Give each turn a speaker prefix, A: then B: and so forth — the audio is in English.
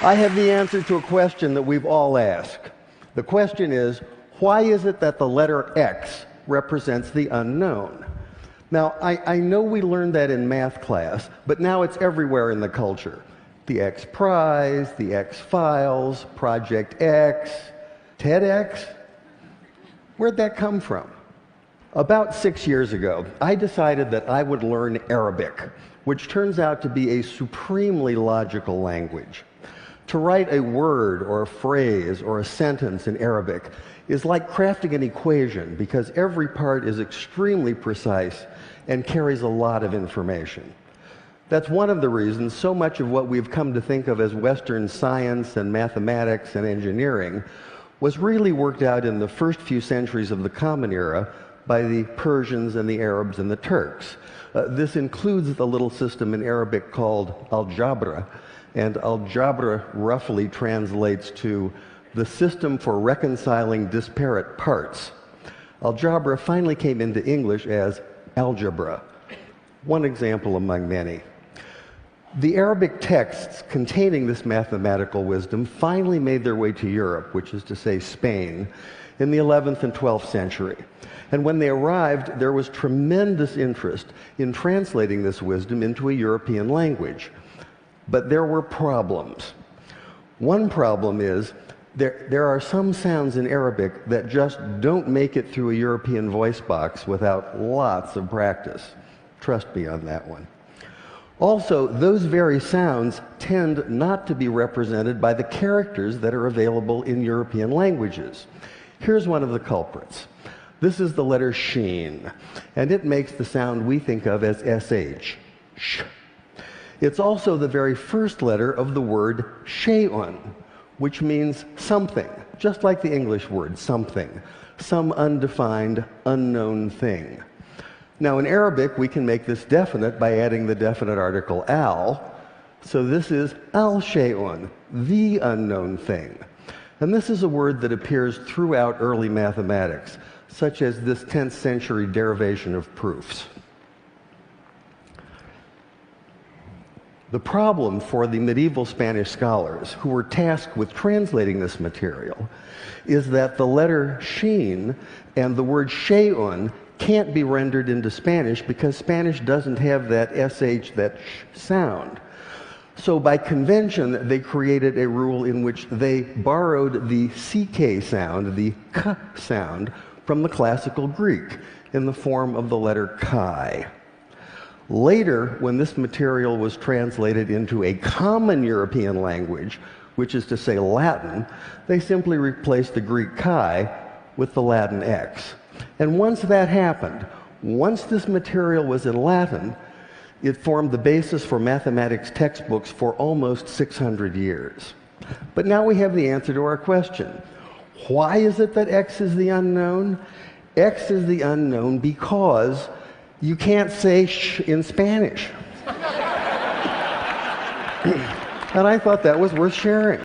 A: I have the answer to a question that we've all asked. The question is, why is it that the letter X represents the unknown? Now, I know we learned that in math class, but now it's everywhere in the culture. The X Prize, the X Files, Project X, TEDx. Where'd that come from? About 6 years ago, I decided that I would learn Arabic, which turns out to be a supremely logical language. To write a word or a phrase or a sentence in Arabic is like crafting an equation because every part is extremely precise and carries a lot of information. That's one of the reasons so much of what we've come to think of as Western science and mathematics and engineering was really worked out in the first few centuries of the Common Era by the Persians and the Arabs and the Turks. This includes the little system in Arabic called algebra, and algebra roughly translates to the system for reconciling disparate parts. Algebra finally came into English as algebra, one example among many. The Arabic texts containing this mathematical wisdom finally made their way to Europe, which is to say Spain, in the 11th and 12th century. And when they arrived, there was tremendous interest in translating this wisdom into a European language. But there were problems. One problem is there are some sounds in Arabic that just don't make it through a European voice box without lots of practice. Trust me on that one. Also, those very sounds tend not to be represented by the characters that are available in European languages. Here's one of the culprits. This is the letter sheen, and it makes the sound we think of as sh. Sh. It's also the very first letter of the word shay'un, which means something, just like the English word something, some undefined, unknown thing. Now, in Arabic, we can make this definite by adding the definite article al. So this is al-shay'un, the unknown thing. And this is a word that appears throughout early mathematics, such as this 10th century derivation of proofs. The problem for the medieval Spanish scholars who were tasked with translating this material is that the letter sheen and the word shay'un can't be rendered into Spanish because Spanish doesn't have that sh, that sh sound. So by convention, they created a rule in which they borrowed the ck sound, the k sound, from the classical Greek in the form of the letter chi. Later, when this material was translated into a common European language, which is to say Latin, they simply replaced the Greek chi with the Latin x. And once that happened, once this material was in Latin, it formed the basis for mathematics textbooks for almost 600 years. But now we have the answer to our question. Why is it that X is the unknown? X is the unknown because you can't say sh in Spanish. And I thought that was worth sharing.